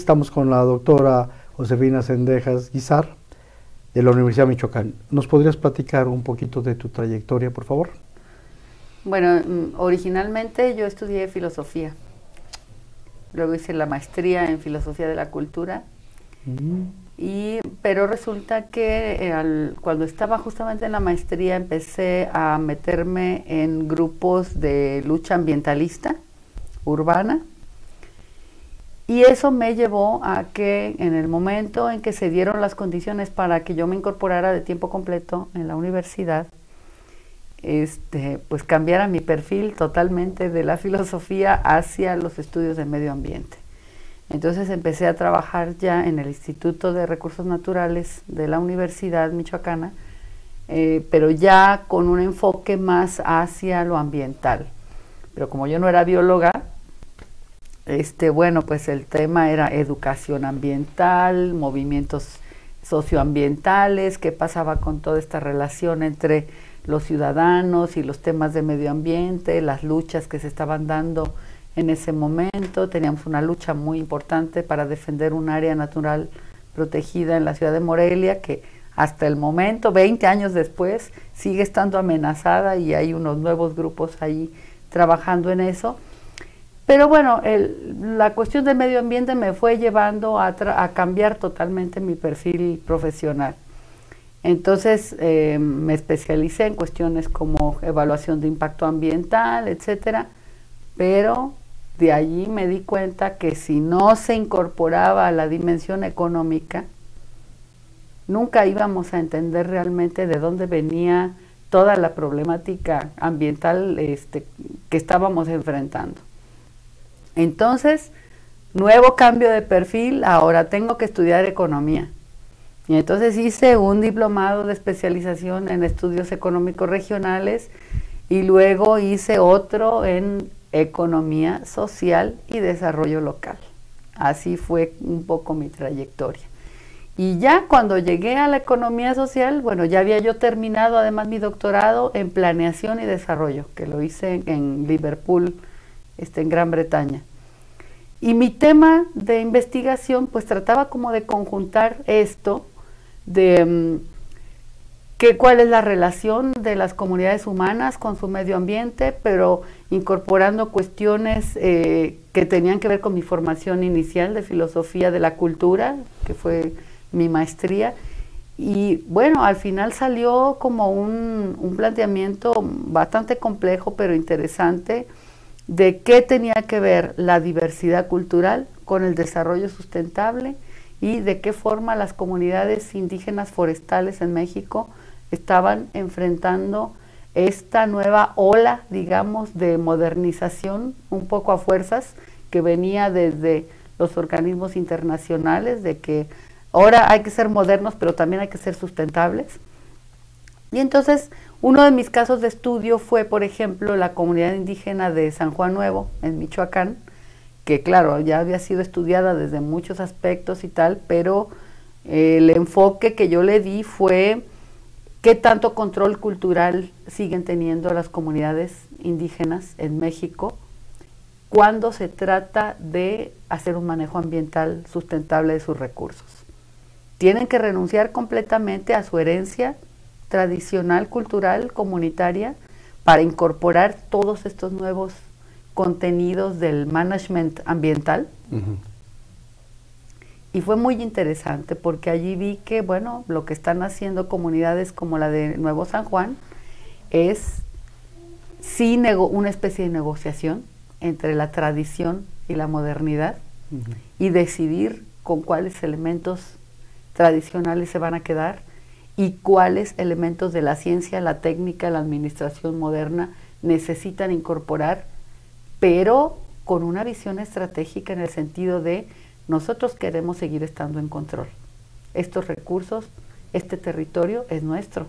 Estamos con la doctora Josefina Cendejas Guizar de la Universidad de Michoacán. ¿Nos podrías platicar un poquito de tu trayectoria, por favor? Bueno, originalmente yo estudié filosofía. Luego hice la maestría en filosofía de la cultura. Pero resulta que cuando estaba justamente en la maestría empecé a meterme en grupos de lucha ambientalista urbana. Y eso me llevó a que en el momento en que se dieron las condiciones para que yo me incorporara de tiempo completo en la universidad, pues cambiara mi perfil totalmente de la filosofía hacia los estudios de medio ambiente. Entonces empecé a trabajar ya en el Instituto de Recursos Naturales de la Universidad Michoacana, pero ya con un enfoque más hacia lo ambiental. Pero como yo no era bióloga, bueno, pues el tema era educación ambiental, movimientos socioambientales, qué pasaba con toda esta relación entre los ciudadanos y los temas de medio ambiente, las luchas que se estaban dando en ese momento. Teníamos una lucha muy importante para defender un área natural protegida en la ciudad de Morelia, que hasta el momento, 20 años después, sigue estando amenazada y hay unos nuevos grupos ahí trabajando en eso. Pero bueno, la cuestión del medio ambiente me fue llevando a cambiar totalmente mi perfil profesional. Entonces me especialicé en cuestiones como evaluación de impacto ambiental, etcétera, pero de allí me di cuenta que si no se incorporaba a la dimensión económica, nunca íbamos a entender realmente de dónde venía toda la problemática ambiental que estábamos enfrentando. Entonces, nuevo cambio de perfil, ahora tengo que estudiar economía. Y entonces hice un diplomado de especialización en estudios económicos regionales y luego hice otro en economía social y desarrollo local. Así fue un poco mi trayectoria. Y ya cuando llegué a la economía social, bueno, ya había yo terminado además mi doctorado en planeación y desarrollo, que lo hice en Liverpool, en Gran Bretaña. Y mi tema de investigación pues trataba como de conjuntar esto, de cuál es la relación de las comunidades humanas con su medio ambiente, pero incorporando cuestiones que tenían que ver con mi formación inicial de filosofía de la cultura, que fue mi maestría. Y bueno, al final salió como un planteamiento bastante complejo, pero interesante, de qué tenía que ver la diversidad cultural con el desarrollo sustentable y de qué forma las comunidades indígenas forestales en México estaban enfrentando esta nueva ola, digamos, de modernización, un poco a fuerzas, que venía desde los organismos internacionales, de que ahora hay que ser modernos, pero también hay que ser sustentables. Y entonces, uno de mis casos de estudio fue, por ejemplo, la comunidad indígena de San Juan Nuevo, en Michoacán, que claro, ya había sido estudiada desde muchos aspectos y tal, pero el enfoque que yo le di fue qué tanto control cultural siguen teniendo las comunidades indígenas en México cuando se trata de hacer un manejo ambiental sustentable de sus recursos. Tienen que renunciar completamente a su herencia tradicional, cultural, comunitaria, para incorporar todos estos nuevos contenidos del management ambiental. Y fue muy interesante porque allí vi que, bueno, lo que están haciendo comunidades como la de Nuevo San Juan es sí una especie de negociación entre la tradición y la modernidad y decidir con cuáles elementos tradicionales se van a quedar y cuáles elementos de la ciencia, la técnica, la administración moderna necesitan incorporar, pero con una visión estratégica en el sentido de nosotros queremos seguir estando en control. Estos recursos, este territorio es nuestro.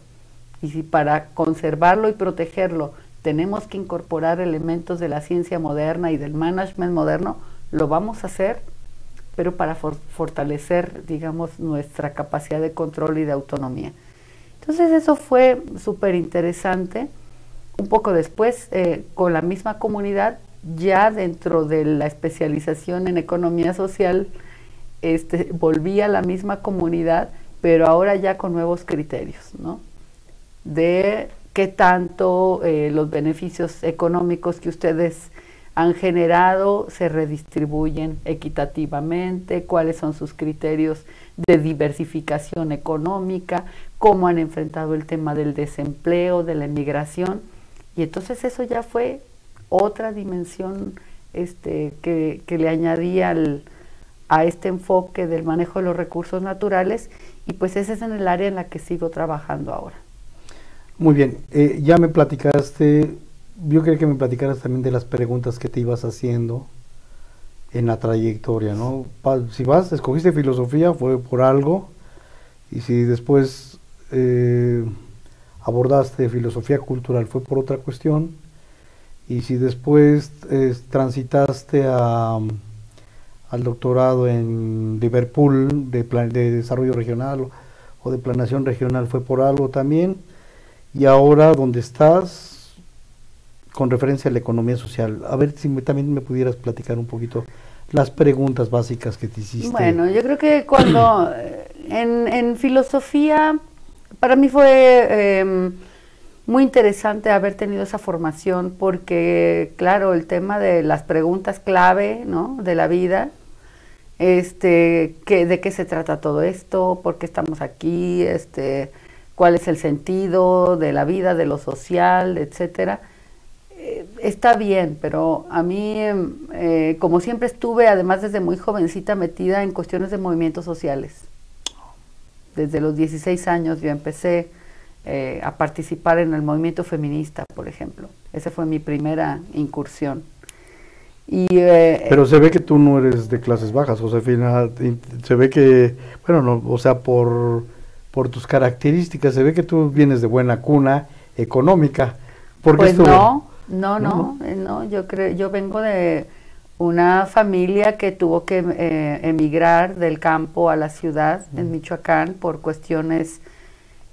Y si para conservarlo y protegerlo tenemos que incorporar elementos de la ciencia moderna y del management moderno, lo vamos a hacer, pero para fortalecer, digamos, nuestra capacidad de control y de autonomía. Entonces eso fue súper interesante. Un poco después, con la misma comunidad, ya dentro de la especialización en economía social, volví a la misma comunidad, pero ahora ya con nuevos criterios, ¿no? De qué tanto los beneficios económicos que ustedes han generado se redistribuyen equitativamente, cuáles son sus criterios de diversificación económica, cómo han enfrentado el tema del desempleo, de la emigración, y entonces eso ya fue otra dimensión que le añadía a este enfoque del manejo de los recursos naturales, y pues ese es en el área en la que sigo trabajando ahora. Muy bien, ya me platicaste, yo quería que me platicaras también de las preguntas que te ibas haciendo en la trayectoria, ¿no? Si escogiste filosofía fue por algo, y si después abordaste filosofía cultural fue por otra cuestión, y si después transitaste al doctorado en Liverpool de desarrollo regional o de planeación regional fue por algo también, y ahora donde estás con referencia a la economía social. A ver si también me pudieras platicar un poquito las preguntas básicas que te hiciste. Bueno, yo creo que cuando en filosofía para mí fue muy interesante haber tenido esa formación, porque claro, el tema de las preguntas clave, ¿no?, de la vida, de qué se trata todo esto, por qué estamos aquí, cuál es el sentido de la vida, de lo social, etcétera. Está bien, pero a mí, como siempre estuve, además desde muy jovencita, metida en cuestiones de movimientos sociales. Desde los 16 años yo empecé a participar en el movimiento feminista, por ejemplo. Esa fue mi primera incursión. Pero se ve que tú no eres de clases bajas, Josefina. Se ve que, bueno, no, o sea, por tus características, se ve que tú vienes de buena cuna económica. Pues no, yo vengo de una familia que tuvo que emigrar del campo a la ciudad en Michoacán por cuestiones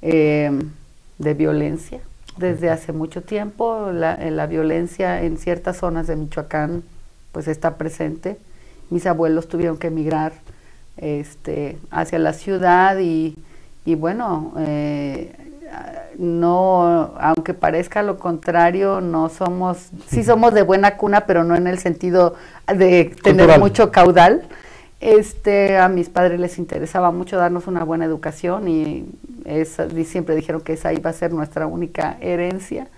de violencia. Desde hace mucho tiempo la violencia en ciertas zonas de Michoacán pues está presente. Mis abuelos tuvieron que emigrar hacia la ciudad y bueno, no, aunque parezca lo contrario, sí somos de buena cuna, pero no en el sentido de tener mucho caudal. A mis padres les interesaba mucho darnos una buena educación y siempre dijeron que esa iba a ser nuestra única herencia.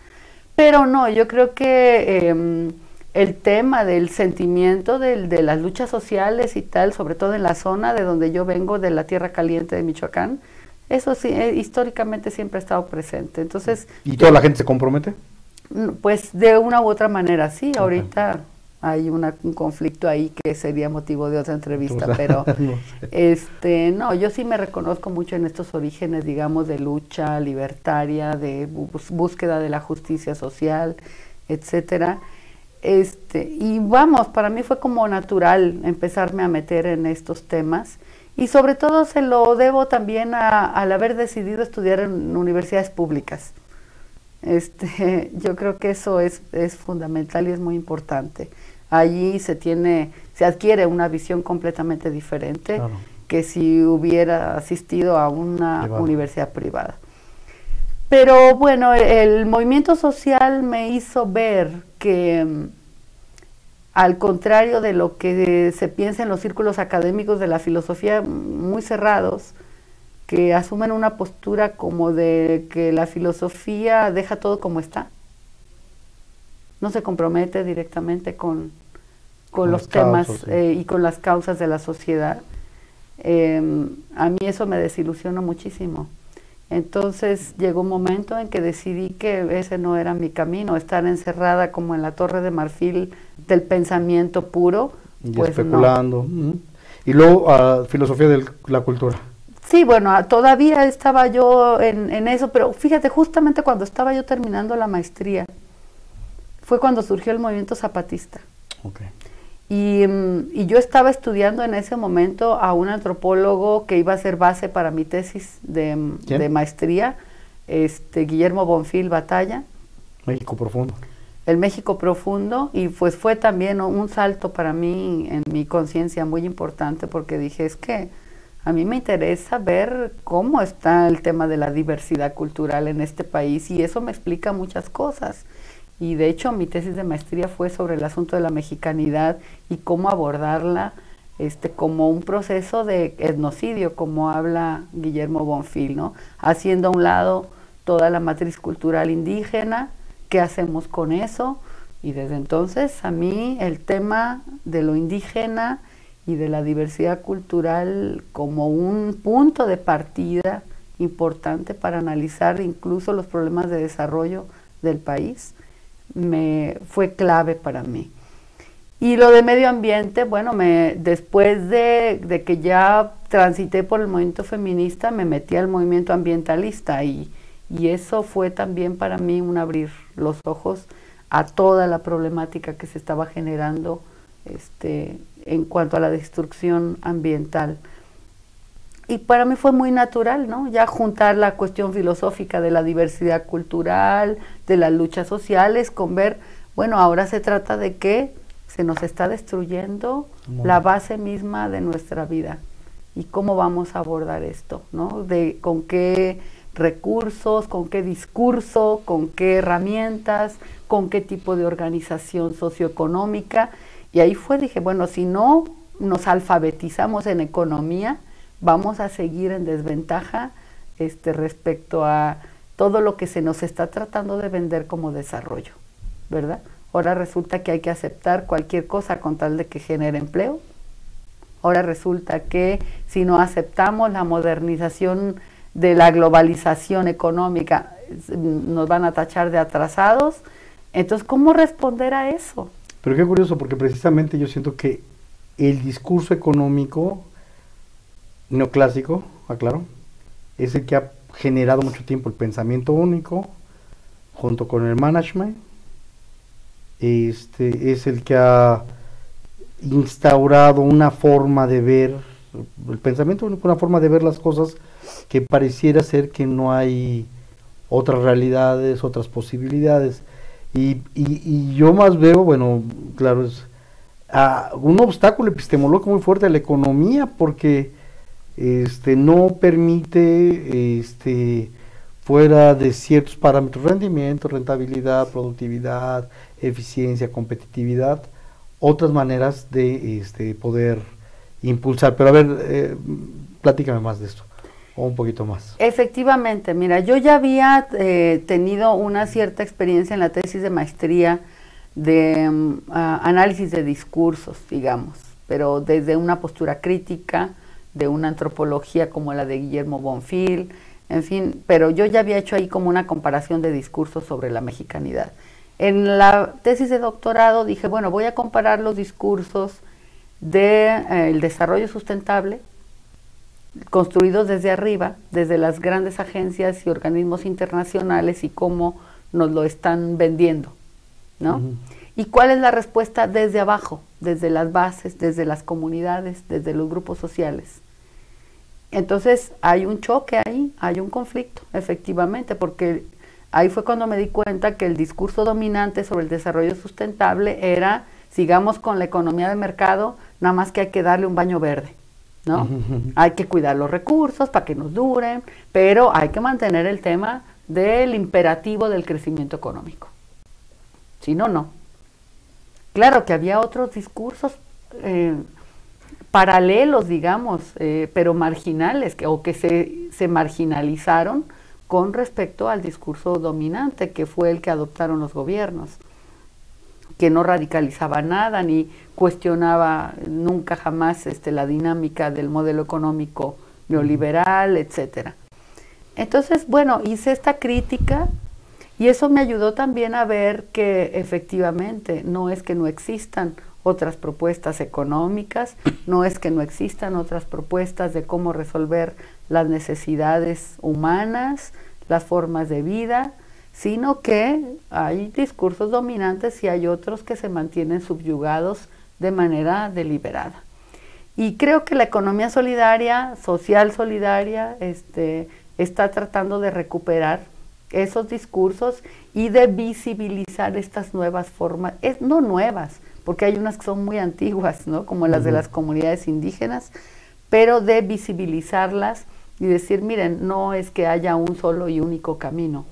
Pero no, yo creo que el tema del sentimiento de las luchas sociales y tal, sobre todo en la zona de donde yo vengo, de la Tierra Caliente de Michoacán, eso sí, históricamente siempre ha estado presente. Entonces, ¿y toda la gente se compromete? Pues de una u otra manera, sí. Okay. Ahorita hay un conflicto ahí que sería motivo de otra entrevista, pero no sé. No, yo sí me reconozco mucho en estos orígenes, digamos, de lucha libertaria, de búsqueda de la justicia social, etcétera. Y vamos, para mí fue como natural empezarme a meter en estos temas. Y sobre todo se lo debo también al haber decidido estudiar en universidades públicas. Yo creo que eso es fundamental y es muy importante. Allí se adquiere una visión completamente diferente, claro, que si hubiera asistido a una universidad privada. Pero bueno, el movimiento social me hizo ver que al contrario de lo que se piensa en los círculos académicos de la filosofía muy cerrados, que asumen una postura como de que la filosofía deja todo como está, no se compromete directamente con los temas y con las causas de la sociedad. A mí eso me desilusionó muchísimo. Entonces llegó un momento en que decidí que ese no era mi camino, estar encerrada como en la Torre de Marfil del pensamiento puro. Y pues especulando. No. Y luego filosofía de la cultura. Sí, bueno, todavía estaba yo en eso, pero fíjate, justamente cuando estaba yo terminando la maestría, fue cuando surgió el movimiento zapatista. Okay. Y yo estaba estudiando en ese momento a un antropólogo que iba a ser base para mi tesis de maestría, Guillermo Bonfil Batalla. México Profundo. el México profundo, y pues fue también un salto para mí en mi conciencia muy importante, porque dije, es que a mí me interesa ver cómo está el tema de la diversidad cultural en este país, y eso me explica muchas cosas. Y de hecho mi tesis de maestría fue sobre el asunto de la mexicanidad y cómo abordarla como un proceso de etnocidio, como habla Guillermo Bonfil, ¿no? Haciendo a un lado toda la matriz cultural indígena, ¿qué hacemos con eso? Y desde entonces a mí el tema de lo indígena y de la diversidad cultural como un punto de partida importante para analizar incluso los problemas de desarrollo del país, fue clave para mí. Y lo de medio ambiente, bueno, después de que ya transité por el movimiento feminista, me metí al movimiento ambientalista y eso fue también para mí un abrir los ojos a toda la problemática que se estaba generando en cuanto a la destrucción ambiental. Y para mí fue muy natural, ¿no? Ya juntar la cuestión filosófica de la diversidad cultural, de las luchas sociales, con ver, bueno, ahora se trata de que se nos está destruyendo la base misma de nuestra vida. ¿Y cómo vamos a abordar esto, ¿no? Con qué recursos, con qué discurso, con qué herramientas, con qué tipo de organización socioeconómica. Y ahí dije, bueno, si no nos alfabetizamos en economía, vamos a seguir en desventaja respecto a todo lo que se nos está tratando de vender como desarrollo, ¿verdad? Ahora resulta que hay que aceptar cualquier cosa con tal de que genere empleo. Ahora resulta que si no aceptamos la modernización de la globalización económica, nos van a tachar de atrasados. Entonces, ¿cómo responder a eso? Pero qué curioso, porque precisamente yo siento que el discurso económico neoclásico, aclaro, es el que ha generado mucho tiempo el pensamiento único, junto con el management. Es el que ha instaurado una forma de ver, el pensamiento único, una forma de ver las cosas que pareciera ser que no hay otras realidades, otras posibilidades. Y yo más veo, bueno, claro, es un obstáculo epistemológico muy fuerte a la economía, porque no permite, fuera de ciertos parámetros, rendimiento, rentabilidad, productividad, eficiencia, competitividad, otras maneras de poder impulsar. Pero a ver, platícame más de esto, o un poquito más. Efectivamente, mira, yo ya había tenido una cierta experiencia en la tesis de maestría de análisis de discursos, digamos, pero desde una postura crítica, de una antropología como la de Guillermo Bonfil, en fin, pero yo ya había hecho ahí como una comparación de discursos sobre la mexicanidad. En la tesis de doctorado dije, bueno, voy a comparar los discursos del desarrollo sustentable, construidos desde arriba, desde las grandes agencias y organismos internacionales, y cómo nos lo están vendiendo, ¿no? Uh-huh. ¿Y cuál es la respuesta desde abajo, desde las bases, desde las comunidades, desde los grupos sociales? Entonces hay un choque ahí, hay un conflicto, efectivamente, porque ahí fue cuando me di cuenta que el discurso dominante sobre el desarrollo sustentable era, sigamos con la economía de mercado, nada más que hay que darle un baño verde, ¿no? Hay que cuidar los recursos para que nos duren, pero hay que mantener el tema del imperativo del crecimiento económico. Si no, no. Claro que había otros discursos paralelos, digamos, pero marginales, que se marginalizaron con respecto al discurso dominante, que fue el que adoptaron los gobiernos, que no radicalizaba nada, ni cuestionaba nunca jamás la dinámica del modelo económico neoliberal, etcétera. Entonces, bueno, hice esta crítica y eso me ayudó también a ver que efectivamente no es que no existan otras propuestas económicas, no es que no existan otras propuestas de cómo resolver las necesidades humanas, las formas de vida, sino que hay discursos dominantes y hay otros que se mantienen subyugados de manera deliberada. Y creo que la economía solidaria, social solidaria, está tratando de recuperar esos discursos y de visibilizar estas nuevas formas, no nuevas, porque hay unas que son muy antiguas, ¿no? Como las de las comunidades indígenas, pero de visibilizarlas y decir, miren, no es que haya un solo y único camino,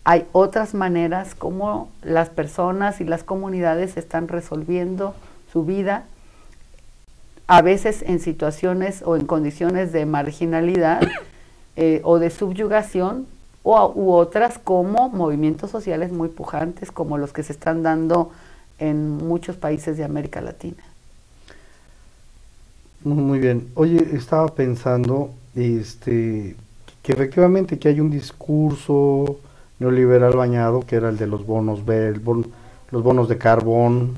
hay otras maneras como las personas y las comunidades están resolviendo su vida, a veces en situaciones o en condiciones de marginalidad o de subyugación, u otras como movimientos sociales muy pujantes, como los que se están dando en muchos países de América Latina. Muy bien. Oye, estaba pensando que efectivamente que hay un discurso neoliberal bañado, que era el de los bonos los bonos de carbón,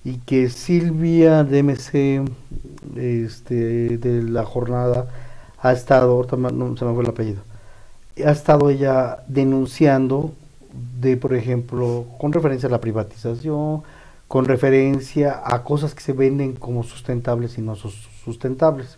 y que Silvia de MC de la jornada ha estado, ahorita no se me fue el apellido, ha estado ella denunciando por ejemplo, con referencia a la privatización, con referencia a cosas que se venden como sustentables y no sustentables.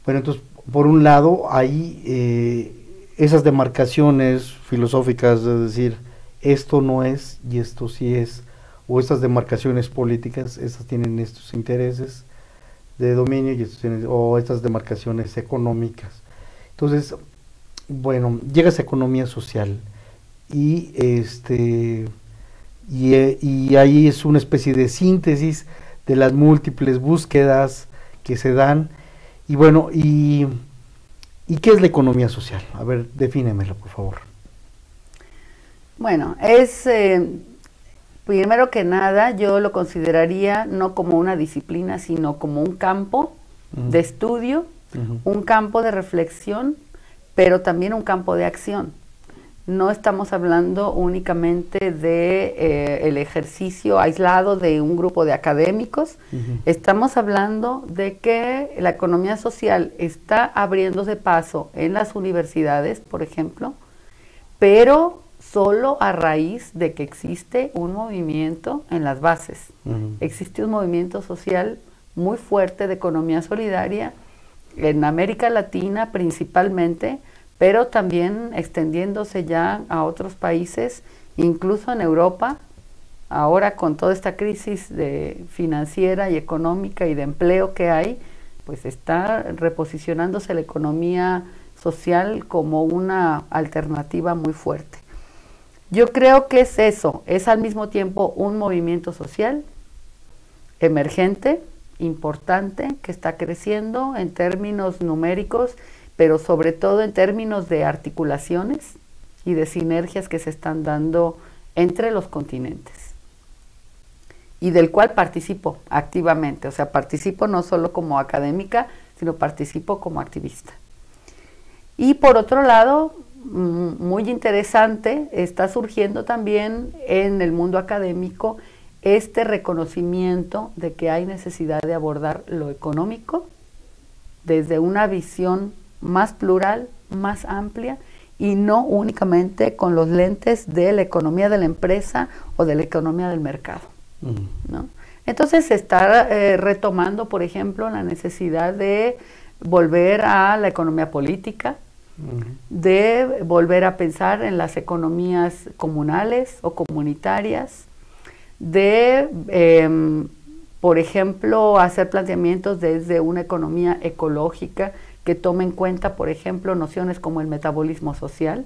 Bueno, entonces, por un lado, hay esas demarcaciones filosóficas de decir, esto no es y esto sí es, o estas demarcaciones políticas, estas tienen estos intereses de dominio y o estas demarcaciones económicas. Entonces, bueno, llega esa economía social y y ahí es una especie de síntesis de las múltiples búsquedas que se dan. Y bueno, ¿y qué es la economía social? A ver, defínemela, por favor. Bueno, es, primero que nada, yo lo consideraría no como una disciplina, sino como un campo de estudio, un campo de reflexión, pero también un campo de acción. No estamos hablando únicamente de el ejercicio aislado de un grupo de académicos, estamos hablando de que la economía social está abriéndose paso en las universidades, por ejemplo, pero solo a raíz de que existe un movimiento en las bases. Existe un movimiento social muy fuerte de economía solidaria en América Latina principalmente, pero también extendiéndose ya a otros países, incluso en Europa, ahora con toda esta crisis financiera y económica y de empleo que hay, pues está reposicionándose la economía social como una alternativa muy fuerte. Yo creo que es eso, es al mismo tiempo un movimiento social emergente, importante, que está creciendo en términos numéricos, pero sobre todo en términos de articulaciones y de sinergias que se están dando entre los continentes, y del cual participo activamente, o sea, participo no solo como académica, sino participo como activista. Y por otro lado, muy interesante, está surgiendo también en el mundo académico este reconocimiento de que hay necesidad de abordar lo económico desde una visión más plural, más amplia, y no únicamente con los lentes de la economía de la empresa o de la economía del mercado, ¿no? Entonces se está retomando, por ejemplo, la necesidad de volver a la economía política, de volver a pensar en las economías comunales o comunitarias, de, por ejemplo, hacer planteamientos desde una economía ecológica que tome en cuenta, por ejemplo, nociones como el metabolismo social,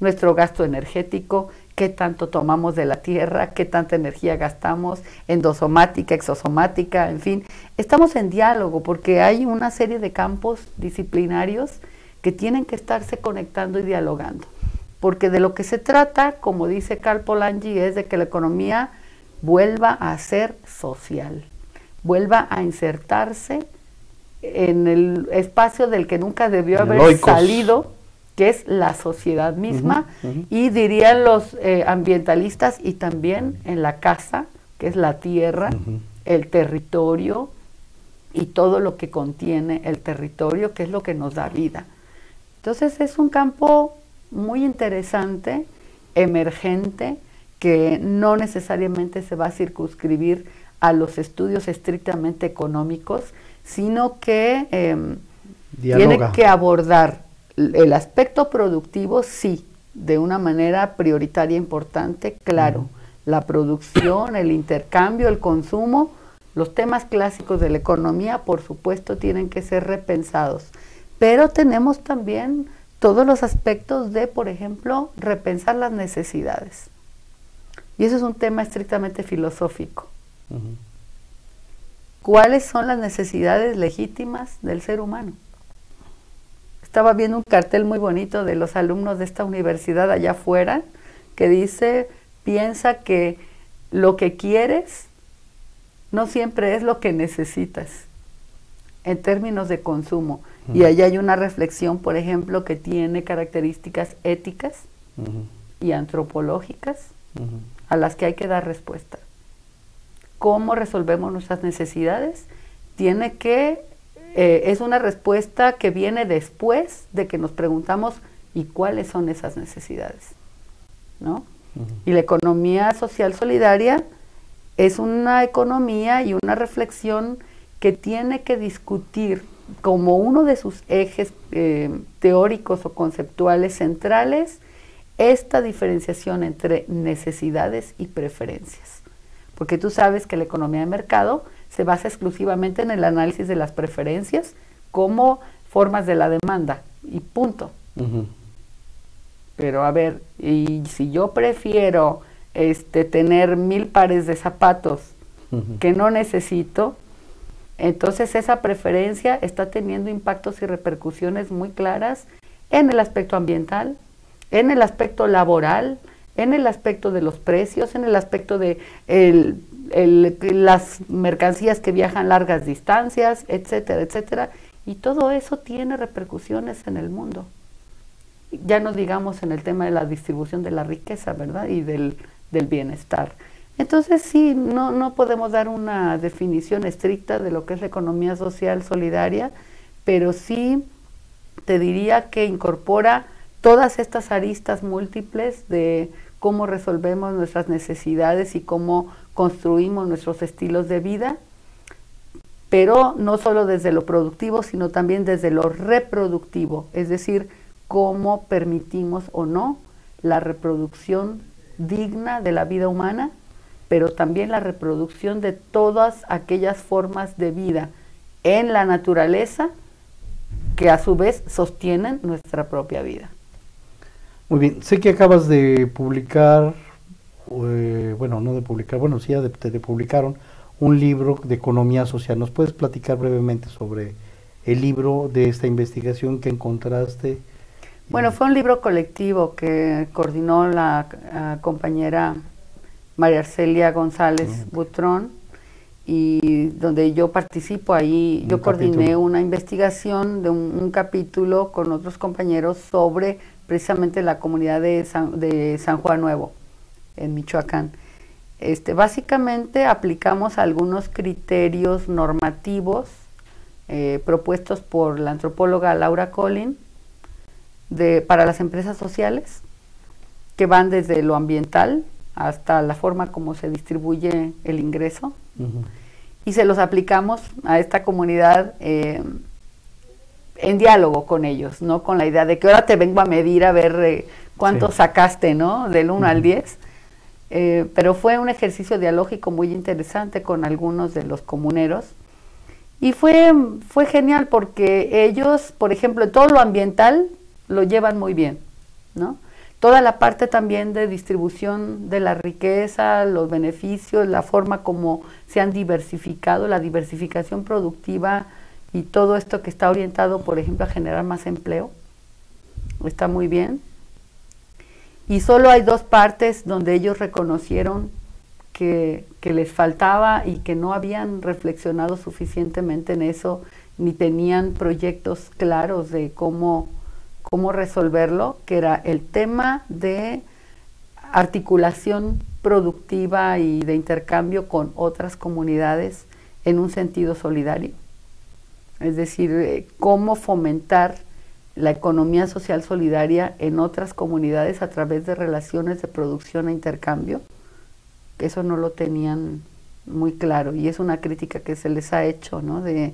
nuestro gasto energético, qué tanto tomamos de la tierra, qué tanta energía gastamos, endosomática, exosomática, en fin. Estamos en diálogo porque hay una serie de campos disciplinarios que tienen que estarse conectando y dialogando. Porque de lo que se trata, como dice Karl Polanyi, es de que la economía vuelva a ser social, vuelva a insertarse en el espacio del que nunca debió haber salido, que es la sociedad misma, y dirían los ambientalistas, y también en la casa, que es la tierra, el territorio, y todo lo que contiene el territorio, que es lo que nos da vida. Entonces es un campo muy interesante, emergente, que no necesariamente se va a circunscribir a los estudios estrictamente económicos, sino que tiene que abordar el aspecto productivo, sí, de una manera prioritaria importante, claro, la producción, el intercambio, el consumo, los temas clásicos de la economía, por supuesto, tienen que ser repensados, pero tenemos también todos los aspectos de, por ejemplo, repensar las necesidades. Y eso es un tema estrictamente filosófico. ¿Cuáles son las necesidades legítimas del ser humano? Estaba viendo un cartel muy bonito de los alumnos de esta universidad allá afuera que dice, piensa que lo que quieres no siempre es lo que necesitas en términos de consumo. Y allá hay una reflexión, por ejemplo, que tiene características éticas y antropológicas a las que hay que dar respuesta. ¿Cómo resolvemos nuestras necesidades? Es una respuesta que viene después de que nos preguntamos ¿y cuáles son esas necesidades? ¿No? Y la economía social solidaria es una economía y una reflexión que tiene que discutir como uno de sus ejes teóricos o conceptuales centrales esta diferenciación entre necesidades y preferencias. Porque tú sabes que la economía de mercado se basa exclusivamente en el análisis de las preferencias como formas de la demanda y punto. Pero a ver, y si yo prefiero tener 1000 pares de zapatos que no necesito, entonces esa preferencia está teniendo impactos y repercusiones muy claras en el aspecto ambiental, en el aspecto laboral, en el aspecto de los precios, en el aspecto de las mercancías que viajan largas distancias, etcétera, etcétera. Y todo eso tiene repercusiones en el mundo. Ya no digamos en el tema de la distribución de la riqueza, ¿verdad? Y del bienestar. Entonces sí, no podemos dar una definición estricta de lo que es la economía social solidaria, pero sí te diría que incorpora todas estas aristas múltiples de cómo resolvemos nuestras necesidades y cómo construimos nuestros estilos de vida, pero no solo desde lo productivo, sino también desde lo reproductivo, es decir, cómo permitimos o no la reproducción digna de la vida humana, pero también la reproducción de todas aquellas formas de vida en la naturaleza que a su vez sostienen nuestra propia vida. Muy bien, sé que acabas de publicar, bueno, no de publicar, bueno, sí, te publicaron un libro de economía social. ¿Nos puedes platicar brevemente sobre el libro de esta investigación que encontraste? Bueno, fue un libro colectivo que coordinó la compañera María Arcelia González Butrón, y donde yo participo ahí. Yo coordiné una investigación de un capítulo con otros compañeros sobre precisamente la comunidad de San Juan Nuevo, en Michoacán. Básicamente aplicamos algunos criterios normativos propuestos por la antropóloga Laura Collin para las empresas sociales, que van desde lo ambiental hasta la forma como se distribuye el ingreso, y se los aplicamos a esta comunidad en diálogo con ellos, no con la idea de que ahora te vengo a medir a ver cuánto sacaste, ¿no? Del 1 al 10, pero fue un ejercicio dialógico muy interesante con algunos de los comuneros, y fue genial porque ellos, por ejemplo, todo lo ambiental lo llevan muy bien, ¿no? Toda la parte también de distribución de la riqueza, los beneficios, la forma como se han diversificado, la diversificación productiva y todo esto que está orientado, por ejemplo, a generar más empleo, está muy bien. Y solo hay 2 partes donde ellos reconocieron que les faltaba y que no habían reflexionado suficientemente en eso, ni tenían proyectos claros de cómo resolverlo, que era el tema de articulación productiva y de intercambio con otras comunidades en un sentido solidario. Es decir, cómo fomentar la economía social solidaria en otras comunidades a través de relaciones de producción e intercambio. Eso no lo tenían muy claro, y es una crítica que se les ha hecho, ¿no? De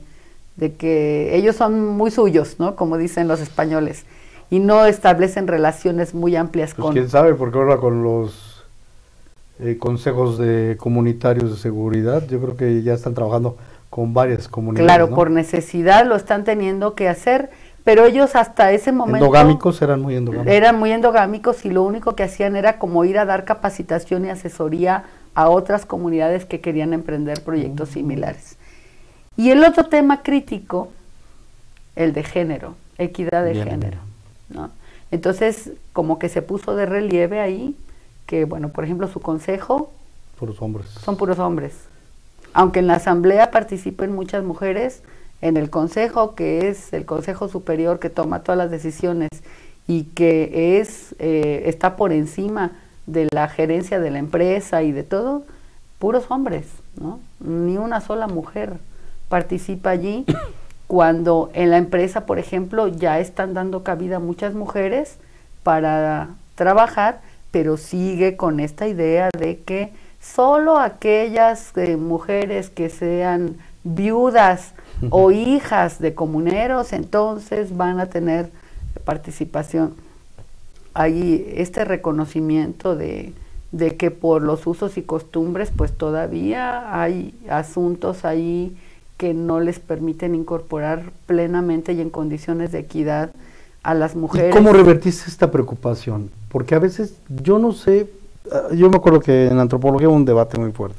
que ellos son muy suyos, ¿no? Como dicen los españoles, y no establecen relaciones muy amplias Pues con... quién sabe, porque ahora con los consejos comunitarios de seguridad, yo creo que ya están trabajando con varias comunidades, Claro, ¿no? por necesidad lo están teniendo que hacer, pero ellos hasta ese momento... Endogámicos, eran muy endogámicos. Eran muy endogámicos y lo único que hacían era como ir a dar capacitación y asesoría a otras comunidades que querían emprender proyectos similares. Y el otro tema crítico, el de género, equidad de género, ¿no? Entonces, como que se puso de relieve ahí que, bueno, por ejemplo, su consejo Puros hombres. son puros hombres. Aunque en la asamblea participen muchas mujeres, en el consejo, que es el consejo superior que toma todas las decisiones y que está por encima de la gerencia de la empresa y de todo, puros hombres, ¿no? Ni una sola mujer participa allí, cuando en la empresa, por ejemplo, ya están dando cabida a muchas mujeres para trabajar, pero sigue con esta idea de que solo aquellas mujeres que sean viudas o hijas de comuneros, entonces van a tener participación. Hay este reconocimiento de que por los usos y costumbres, pues todavía hay asuntos ahí que no les permiten incorporar plenamente y en condiciones de equidad a las mujeres. ¿Y cómo revertiste esta preocupación? Porque a veces, yo no sé, yo me acuerdo que en antropología hubo un debate muy fuerte,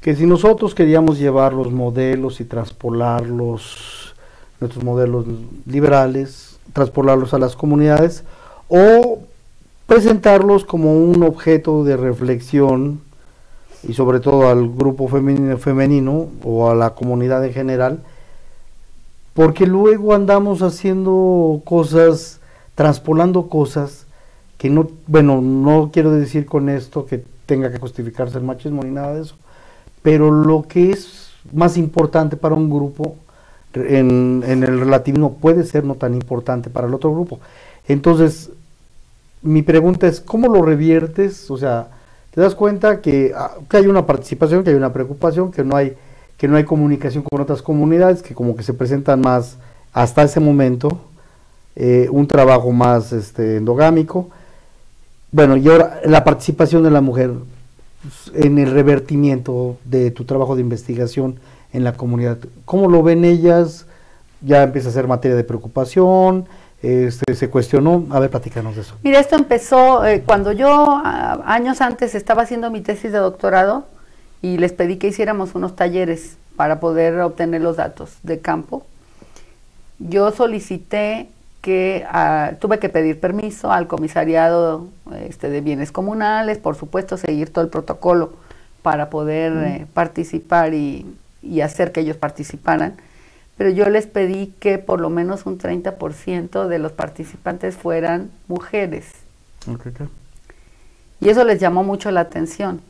que si nosotros queríamos llevar los modelos y traspolarlos, nuestros modelos liberales, traspolarlos a las comunidades, o presentarlos como un objeto de reflexión, y sobre todo al grupo femenino o a la comunidad en general, porque luego andamos haciendo cosas, traspolando cosas que no, bueno, no quiero decir con esto que tenga que justificarse el machismo ni nada de eso, pero lo que es más importante para un grupo en el relativismo puede ser no tan importante para el otro grupo. Entonces, mi pregunta es, ¿cómo lo reviertes? O sea, te das cuenta que hay una participación, que hay una preocupación, que no hay comunicación con otras comunidades, que como que se presentan más, hasta ese momento, un trabajo más endogámico. Bueno, y ahora la participación de la mujer en el revertimiento de tu trabajo de investigación en la comunidad. ¿Cómo lo ven ellas? Ya empieza a ser materia de preocupación, se cuestionó. A ver, platícanos de eso. Mira, esto empezó cuando yo años antes estaba haciendo mi tesis de doctorado y les pedí que hiciéramos unos talleres para poder obtener los datos de campo. Yo solicité que tuve que pedir permiso al comisariado de bienes comunales, por supuesto seguir todo el protocolo para poder participar y hacer que ellos participaran, pero yo les pedí que por lo menos un 30% de los participantes fueran mujeres. Okay. Y eso les llamó mucho la atención.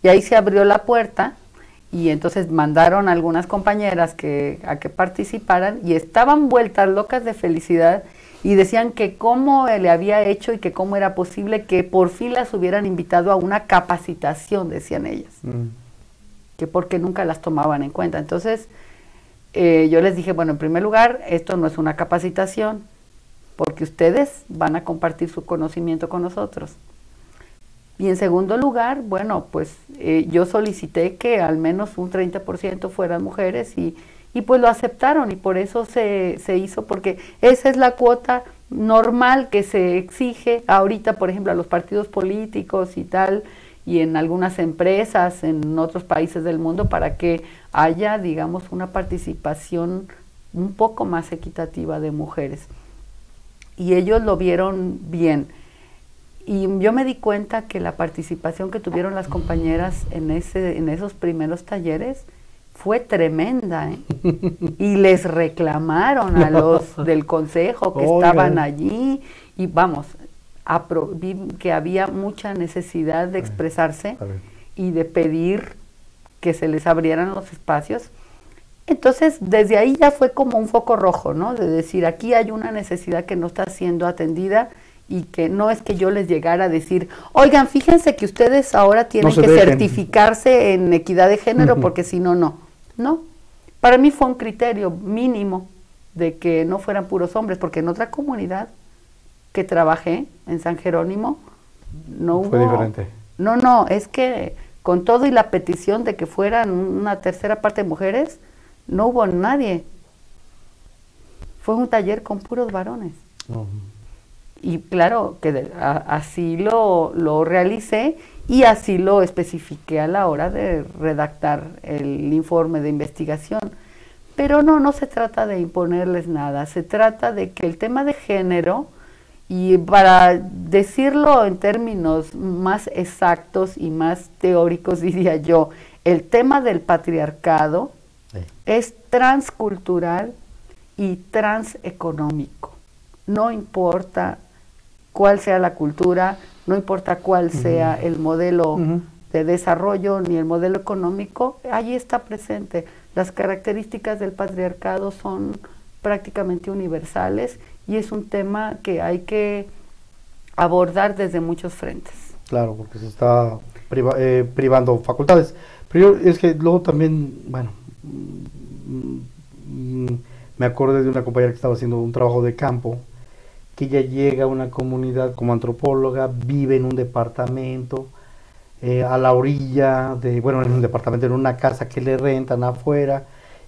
Y ahí se abrió la puerta y entonces mandaron a algunas compañeras a que participaran y estaban vueltas locas de felicidad y decían que cómo le había hecho y que cómo era posible que por fin las hubieran invitado a una capacitación, decían ellas, que porque nunca las tomaban en cuenta. Entonces yo les dije, bueno, en primer lugar, esto no es una capacitación, porque ustedes van a compartir su conocimiento con nosotros. Y en segundo lugar, bueno, pues yo solicité que al menos un 30% fueran mujeres y pues lo aceptaron y por eso se hizo, porque esa es la cuota normal que se exige ahorita, por ejemplo, a los partidos políticos y tal, y en algunas empresas en otros países del mundo para que haya, digamos, una participación un poco más equitativa de mujeres. Y ellos lo vieron bien. Y yo me di cuenta que la participación que tuvieron las compañeras en esos primeros talleres fue tremenda, ¿eh? Y les reclamaron a los del consejo que estaban allí y vamos, vi que había mucha necesidad de expresarse y de pedir que se les abrieran los espacios. Entonces, desde ahí ya fue como un foco rojo, ¿no? De decir, aquí hay una necesidad que no está siendo atendida y que no es que yo les llegara a decir, oigan, fíjense que ustedes ahora tienen que certificarse en equidad de género porque si no, no. No, para mí fue un criterio mínimo de que no fueran puros hombres, porque en otra comunidad que trabajé, en San Jerónimo, no hubo... Fue diferente. No, es que con todo y la petición de que fueran una tercera parte de mujeres, no hubo nadie. Fue un taller con puros varones. Y claro, que así lo realicé y así lo especifiqué a la hora de redactar el informe de investigación. Pero no se trata de imponerles nada, se trata de que el tema de género, y para decirlo en términos más exactos y más teóricos, diría yo, el tema del patriarcado es transcultural y transeconómico. No importa cuál sea la cultura, no importa cuál sea el modelo de desarrollo ni el modelo económico, allí está presente. Las características del patriarcado son prácticamente universales y es un tema que hay que abordar desde muchos frentes. Claro, porque se está privando facultades. Pero yo, es que luego también, bueno, me acordé de una compañera que estaba haciendo un trabajo de campo, que ella llega a una comunidad como antropóloga, vive en un departamento, a la orilla de, bueno, en un departamento, en una casa que le rentan afuera,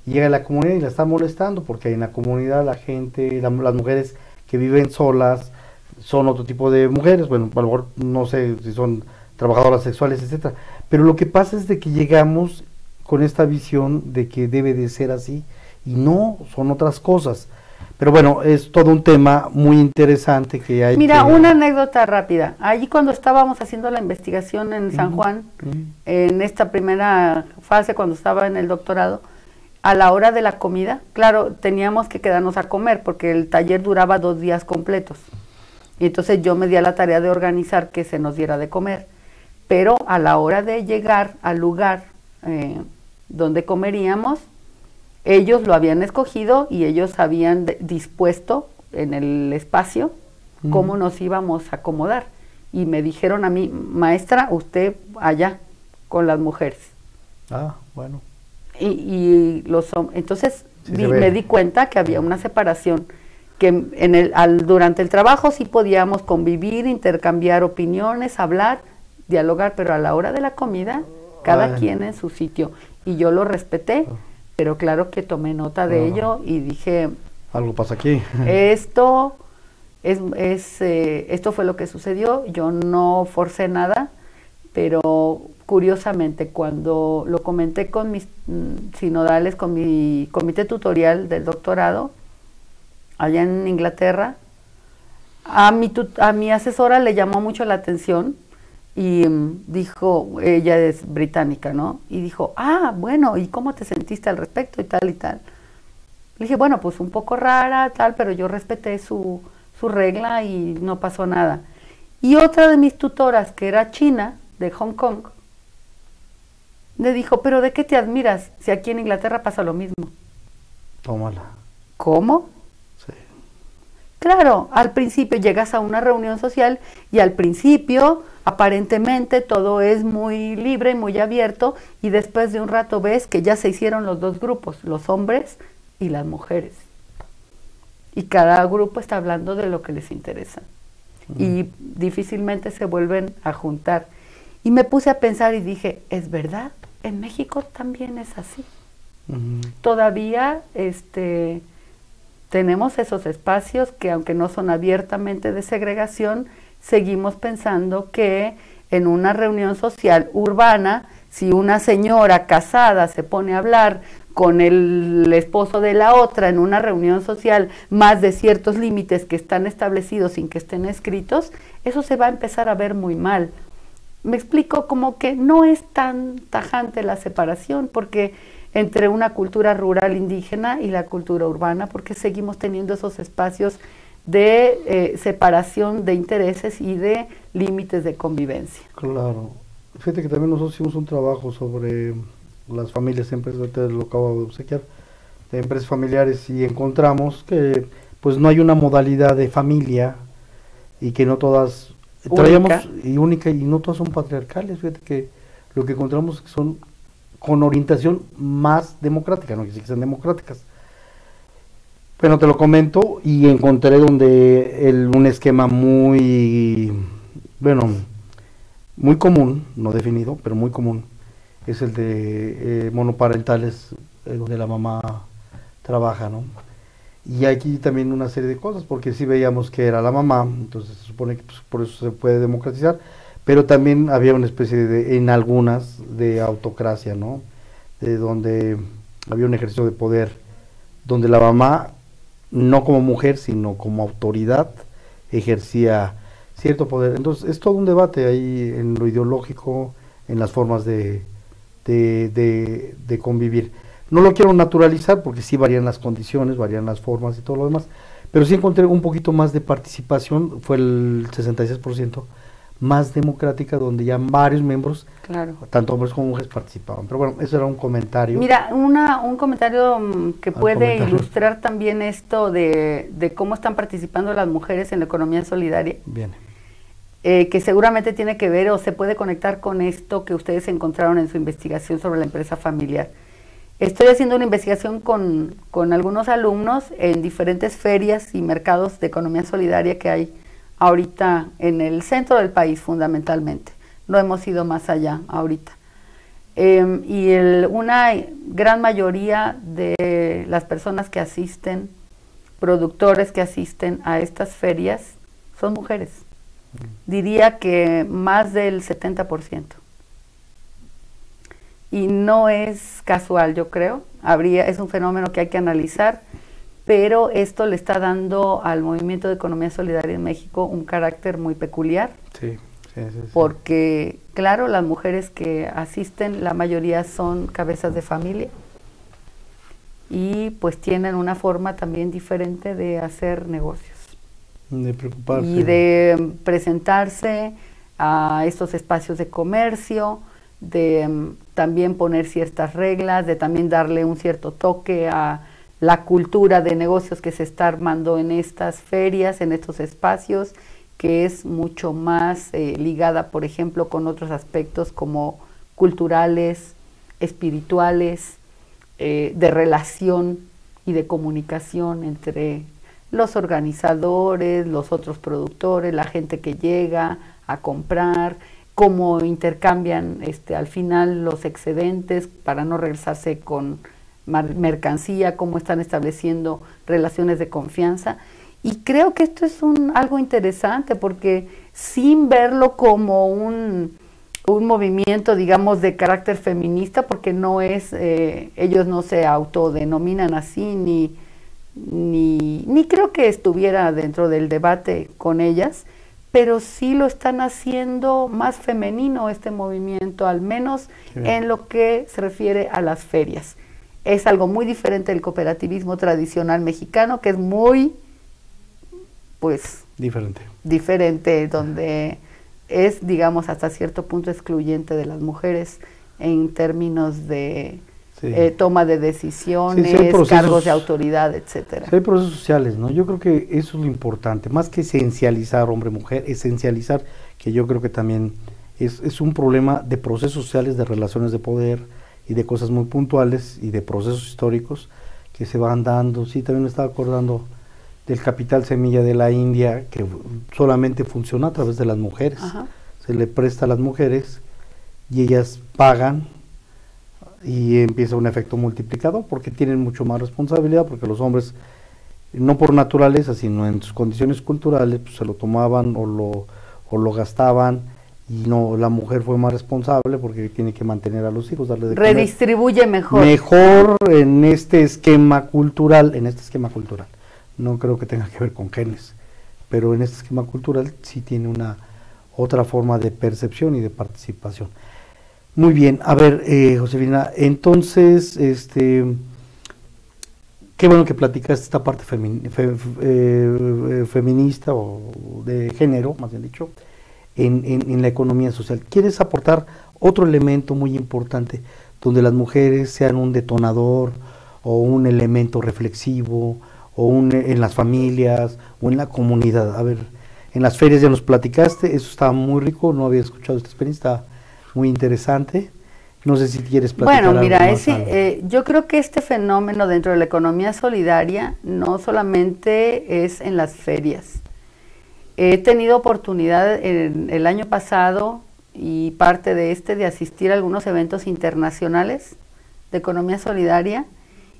y llega a la comunidad y la está molestando, porque en la comunidad la gente, las mujeres que viven solas, son otro tipo de mujeres, bueno, a lo mejor no sé si son trabajadoras sexuales, etcétera, pero lo que pasa es de que llegamos con esta visión de que debe de ser así, y no, son otras cosas. Pero bueno, es todo un tema muy interesante que hay. Mira, una anécdota rápida. Allí cuando estábamos haciendo la investigación en San Juan, en esta primera fase, cuando estaba en el doctorado, a la hora de la comida, claro, teníamos que quedarnos a comer porque el taller duraba 2 días completos. Y entonces yo me di a la tarea de organizar que se nos diera de comer. Pero a la hora de llegar al lugar donde comeríamos, ellos lo habían escogido y ellos habían dispuesto en el espacio cómo nos íbamos a acomodar. Y me dijeron a mí, maestra, usted allá con las mujeres. Ah, bueno. Y los hombres. Entonces me di cuenta que había una separación, que durante el trabajo sí podíamos convivir, intercambiar opiniones, hablar, dialogar, pero a la hora de la comida, cada quien en su sitio. Y yo lo respeté. Pero claro que tomé nota de ello y dije... Algo pasa aquí. Esto fue lo que sucedió, yo no forcé nada, pero curiosamente cuando lo comenté con mis sinodales, con mi comité tutorial del doctorado, allá en Inglaterra, a mi asesora le llamó mucho la atención y dijo, ella es británica, ¿no? Y dijo, bueno, ¿y cómo te sentiste al respecto? Y tal y tal. Le dije, bueno, pues un poco rara, tal, pero yo respeté su regla y no pasó nada. Y otra de mis tutoras, que era china, de Hong Kong, le dijo, ¿pero de qué te admiras si aquí en Inglaterra pasa lo mismo? Tómala. ¿Cómo? Sí. Claro, al principio llegas a una reunión social y al principio aparentemente todo es muy libre, muy abierto, y después de un rato ves que ya se hicieron los 2 grupos, los hombres y las mujeres. Y cada grupo está hablando de lo que les interesa. Y difícilmente se vuelven a juntar. Y me puse a pensar y dije, es verdad, en México también es así. Todavía tenemos esos espacios que, aunque no son abiertamente de segregación, seguimos pensando que en una reunión social urbana, si una señora casada se pone a hablar con el esposo de la otra en una reunión social más de ciertos límites que están establecidos sin que estén escritos, eso se va a empezar a ver muy mal. Me explico, como que no es tan tajante la separación, porque entre una cultura rural indígena y la cultura urbana, porque seguimos teniendo esos espacios de separación de intereses y de límites de convivencia. Claro. Fíjate que también nosotros hicimos un trabajo sobre las familias, empresas, ahorita lo acabo de obsequiar, de empresas familiares, y encontramos que pues no hay una modalidad de familia y que no todas única y no todas son patriarcales. Fíjate que lo que encontramos es que son con orientación más democrática, no quiere decir que sean democráticas. Bueno, te lo comento y encontré donde un esquema muy, bueno, muy común, no definido, pero muy común, es el de monoparentales, donde la mamá trabaja, ¿no? Y aquí también una serie de cosas, porque sí veíamos que era la mamá, entonces se supone que pues, por eso se puede democratizar, pero también había una especie de, en algunas, de autocracia, ¿no? De donde había un ejercicio de poder, donde la mamá, no como mujer, sino como autoridad, ejercía cierto poder. Entonces es todo un debate ahí en lo ideológico, en las formas de convivir. No lo quiero naturalizar porque sí varían las condiciones, varían las formas y todo lo demás, pero sí encontré un poquito más de participación, fue el 66% más democrática, donde ya varios miembros, Claro. tanto hombres como mujeres, participaban. Pero bueno, eso era un comentario. Mira, un comentario que puede ilustrar también esto de cómo están participando las mujeres en la economía solidaria. Bien. Que seguramente tiene que ver o se puede conectar con esto que ustedes encontraron en su investigación sobre la empresa familiar. Estoy haciendo una investigación con algunos alumnos en diferentes ferias y mercados de economía solidaria que hay ahorita en el centro del país fundamentalmente. No hemos ido más allá ahorita. Y una gran mayoría de las personas que asisten, productores que asisten a estas ferias, son mujeres. Diría que más del 70%. Y no es casual, yo creo. Es un fenómeno que hay que analizar, pero esto le está dando al movimiento de economía solidaria en México un carácter muy peculiar. Sí. Porque, claro, las mujeres que asisten, la mayoría son cabezas de familia y pues tienen una forma también diferente de hacer negocios. De preocuparse. Y de presentarse a estos espacios de comercio, de también poner ciertas reglas, de también darle un cierto toque a la cultura de negocios que se está armando en estas ferias, en estos espacios, que es mucho más ligada, por ejemplo, con otros aspectos como culturales, espirituales, de relación y de comunicación entre los organizadores, los otros productores, la gente que llega a comprar, cómo intercambian al final los excedentes para no regresarse con mercancía, cómo están estableciendo relaciones de confianza. Y creo que esto es algo interesante porque sin verlo como un movimiento, digamos, de carácter feminista, porque no es, ellos no se autodenominan así, ni creo que estuviera dentro del debate con ellas, pero sí lo están haciendo más femenino este movimiento, al menos en lo que se refiere a las ferias. Es algo muy diferente del cooperativismo tradicional mexicano, que es muy... pues diferente, donde es, digamos, hasta cierto punto excluyente de las mujeres en términos de toma de decisiones, cargos de autoridad, etcétera. Sí, hay procesos sociales, ¿no? Yo creo que eso es lo importante, más que esencializar hombre-mujer, esencializar, que yo creo que también es un problema de procesos sociales, de relaciones de poder y de cosas muy puntuales y de procesos históricos que se van dando. Sí, también me estaba acordando del capital semilla de la India, que solamente funciona a través de las mujeres. Ajá. Se le presta a las mujeres y ellas pagan y empieza un efecto multiplicador porque tienen mucho más responsabilidad, porque los hombres, no por naturaleza, sino en sus condiciones culturales, pues, se lo tomaban o lo gastaban, y no, la mujer fue más responsable porque tiene que mantener a los hijos, darle de comer. Redistribuye mejor. Mejor en este esquema cultural, No creo que tenga que ver con genes, pero en este esquema cultural sí tiene una otra forma de percepción y de participación. Muy bien, a ver, Josefina, entonces, qué bueno que platicaste esta parte feminista o de género, más bien dicho, en la economía social. ¿Quieres aportar otro elemento muy importante donde las mujeres sean un detonador o un elemento reflexivo, o en las familias, o en la comunidad? A ver, en las ferias ya nos platicaste, eso estaba muy rico, no había escuchado esta experiencia, estaba muy interesante. No sé si quieres platicar Bueno, mira, algo más, yo creo que este fenómeno dentro de la economía solidaria no solamente es en las ferias. He tenido oportunidad el año pasado y parte de de asistir a algunos eventos internacionales de economía solidaria,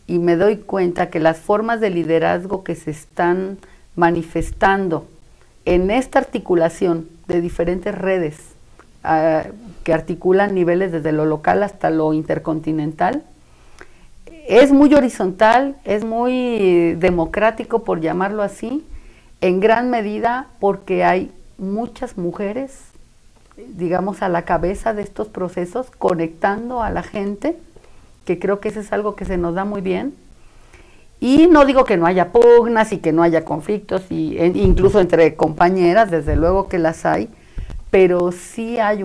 y me doy cuenta que las formas de liderazgo que se están manifestando en esta articulación de diferentes redes que articulan niveles desde lo local hasta lo intercontinental, es muy horizontal, es muy democrático, por llamarlo así, en gran medida porque hay muchas mujeres, digamos, a la cabeza de estos procesos, conectando a la gente, que creo que eso es algo que se nos da muy bien. Y no digo que no haya pugnas y que no haya conflictos, incluso entre compañeras, desde luego que las hay, pero sí hay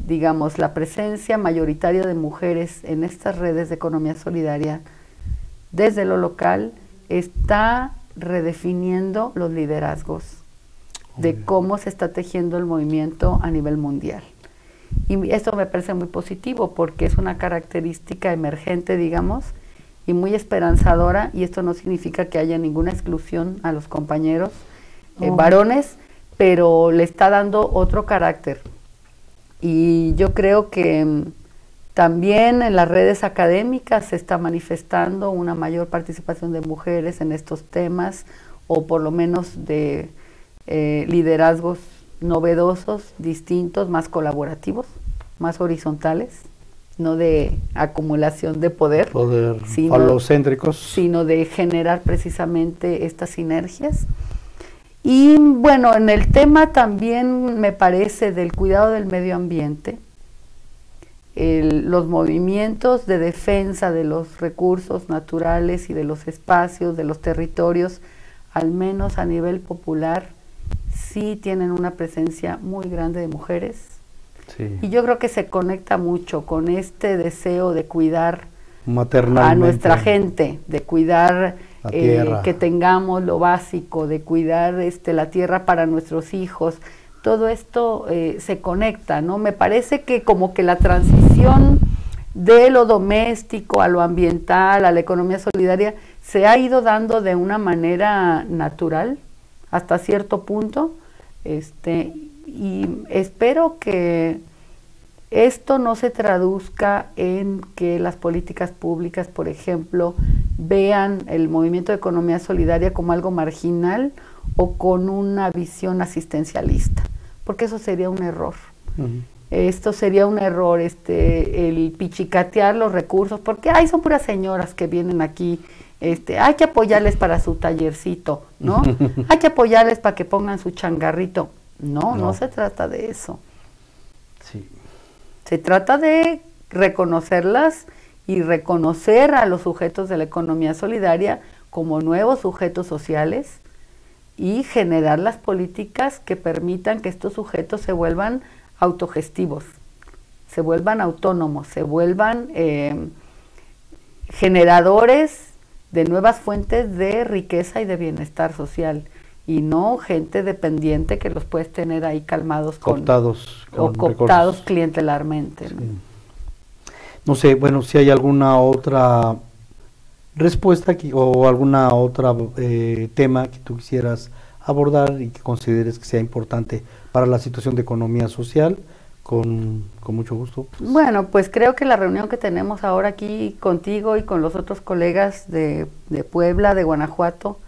digamos, la presencia mayoritaria de mujeres en estas redes de economía solidaria desde lo local está redefiniendo los liderazgos de cómo se está tejiendo el movimiento a nivel mundial. Y esto me parece muy positivo porque es una característica emergente, digamos, y muy esperanzadora, y esto no significa que haya ninguna exclusión a los compañeros varones, pero le está dando otro carácter. Y yo creo que también en las redes académicas se está manifestando una mayor participación de mujeres en estos temas, o por lo menos de liderazgos novedosos, distintos, más colaborativos, más horizontales, no de acumulación de poder, falocéntricos, sino de generar precisamente estas sinergias. Y bueno, en el tema también me parece del cuidado del medio ambiente, los movimientos de defensa de los recursos naturales y de los espacios, de los territorios, al menos a nivel popular, sí tienen una presencia muy grande de mujeres. Sí. Y yo creo que se conecta mucho con este deseo de cuidar a nuestra gente, de cuidar que tengamos lo básico, de cuidar la tierra para nuestros hijos. Todo esto se conecta, ¿no? Me parece que como que la transición de lo doméstico a lo ambiental, a la economía solidaria, se ha ido dando de una manera natural hasta cierto punto, y espero que esto no se traduzca en que las políticas públicas, por ejemplo, vean el movimiento de economía solidaria como algo marginal o con una visión asistencialista, porque eso sería un error. Esto sería un error, el pichicatear los recursos, porque son puras señoras que vienen aquí, hay que apoyarles para su tallercito, ¿no? Hay que apoyarles para que pongan su changarrito. No se trata de eso. Sí. Se trata de reconocerlas y reconocer a los sujetos de la economía solidaria como nuevos sujetos sociales y generar las políticas que permitan que estos sujetos se vuelvan autogestivos, se vuelvan autónomos, se vuelvan generadores de nuevas fuentes de riqueza y de bienestar social, y no gente dependiente que los puedes tener ahí calmados cooptados clientelarmente. Sí. No sé, bueno, si hay alguna otra respuesta aquí, o alguna otra tema que tú quisieras abordar y que consideres que sea importante para la situación de economía social, con mucho gusto. Bueno, pues creo que la reunión que tenemos ahora aquí contigo y con los otros colegas de Puebla, de Guanajuato,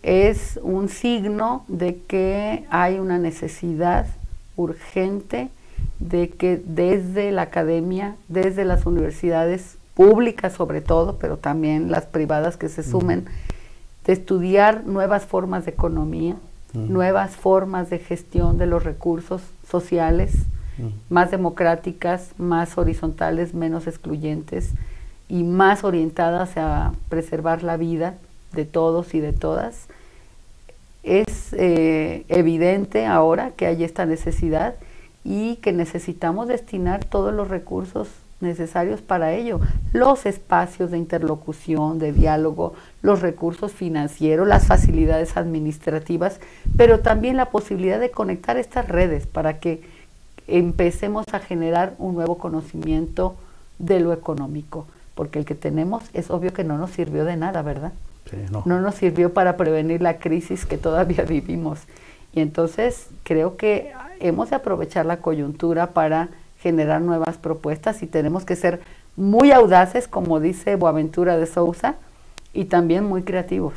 es un signo de que hay una necesidad urgente de que desde la academia, desde las universidades públicas sobre todo, pero también las privadas que se sumen, de estudiar nuevas formas de economía, nuevas formas de gestión de los recursos sociales, más democráticas, más horizontales, menos excluyentes y más orientadas a preservar la vida de todos y de todas. Es evidente ahora que hay esta necesidad y que necesitamos destinar todos los recursos necesarios para ello, los espacios de interlocución, de diálogo, los recursos financieros, las facilidades administrativas, pero también la posibilidad de conectar estas redes para que empecemos a generar un nuevo conocimiento de lo económico, porque el que tenemos es obvio que no nos sirvió de nada, ¿verdad? Sí, no. No nos sirvió para prevenir la crisis que todavía vivimos. Y entonces creo que hemos de aprovechar la coyuntura para generar nuevas propuestas y tenemos que ser muy audaces, como dice Boaventura de Sousa, y también muy creativos.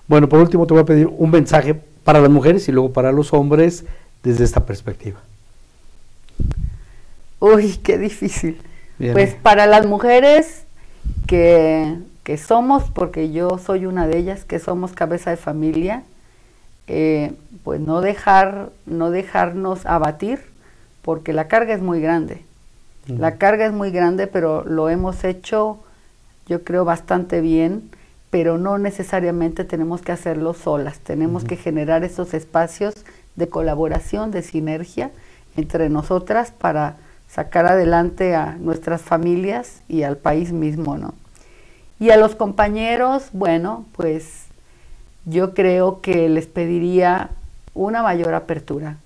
Bueno, por último te voy a pedir un mensaje para las mujeres y luego para los hombres desde esta perspectiva. Uy, qué difícil. Bien. Pues para las mujeres que somos, porque yo soy una de ellas, que somos cabeza de familia, pues no dejarnos abatir, porque la carga es muy grande. La carga es muy grande, pero lo hemos hecho, yo creo, bastante bien, pero no necesariamente tenemos que hacerlo solas. Tenemos que generar esos espacios de colaboración, de sinergia entre nosotras para sacar adelante a nuestras familias y al país mismo, ¿no? Y a los compañeros, bueno, pues yo creo que les pediría una mayor apertura.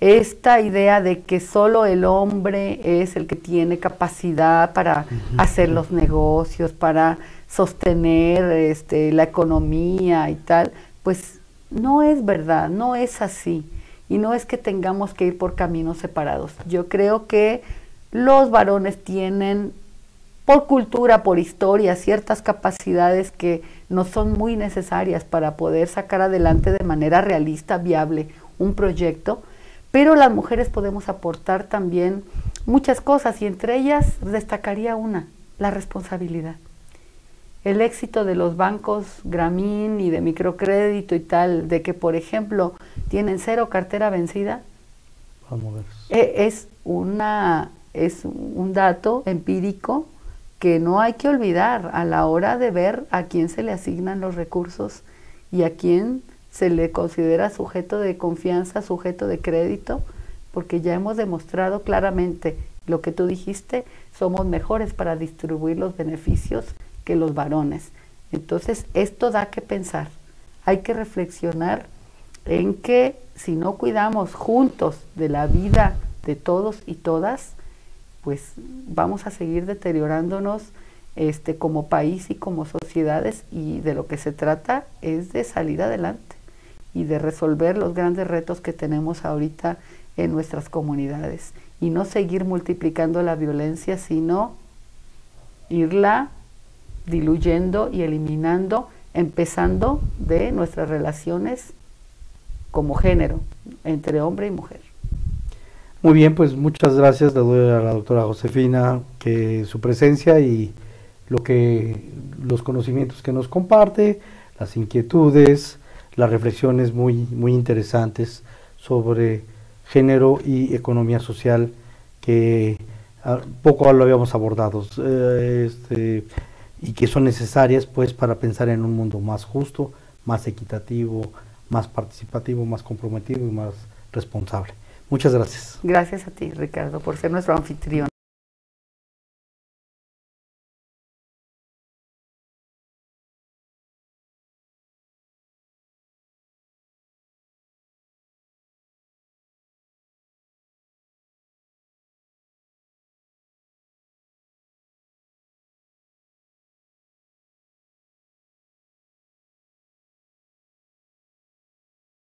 Esta idea de que solo el hombre es el que tiene capacidad para hacer los negocios, para sostener la economía y tal, pues no es verdad, no es así. Y no es que tengamos que ir por caminos separados. Yo creo que los varones tienen, por cultura, por historia, ciertas capacidades que nos son muy necesarias para poder sacar adelante de manera realista, viable, un proyecto, pero las mujeres podemos aportar también muchas cosas y entre ellas destacaría una, la responsabilidad. El éxito de los bancos Grameen y de microcrédito y tal, de que por ejemplo tienen 0 cartera vencida, es un dato empírico que no hay que olvidar a la hora de ver a quién se le asignan los recursos y a quién se le considera sujeto de confianza, sujeto de crédito, porque ya hemos demostrado claramente lo que tú dijiste, somos mejores para distribuir los beneficios que los varones. Entonces esto da que pensar, hay que reflexionar en que si no cuidamos juntos de la vida de todos y todas, pues vamos a seguir deteriorándonos como país y como sociedades, y de lo que se trata es de salir adelante y de resolver los grandes retos que tenemos ahorita en nuestras comunidades y no seguir multiplicando la violencia, sino irla diluyendo y eliminando, empezando de nuestras relaciones como género, entre hombre y mujer. Muy bien, pues muchas gracias. Le doy a la doctora Josefina que su presencia y los conocimientos que nos comparte, las inquietudes, las reflexiones muy interesantes sobre género y economía social que poco lo habíamos abordado y que son necesarias pues para pensar en un mundo más justo, más equitativo, más participativo, más comprometido y más responsable. Muchas gracias. Gracias a ti, Ricardo, por ser nuestro anfitrión.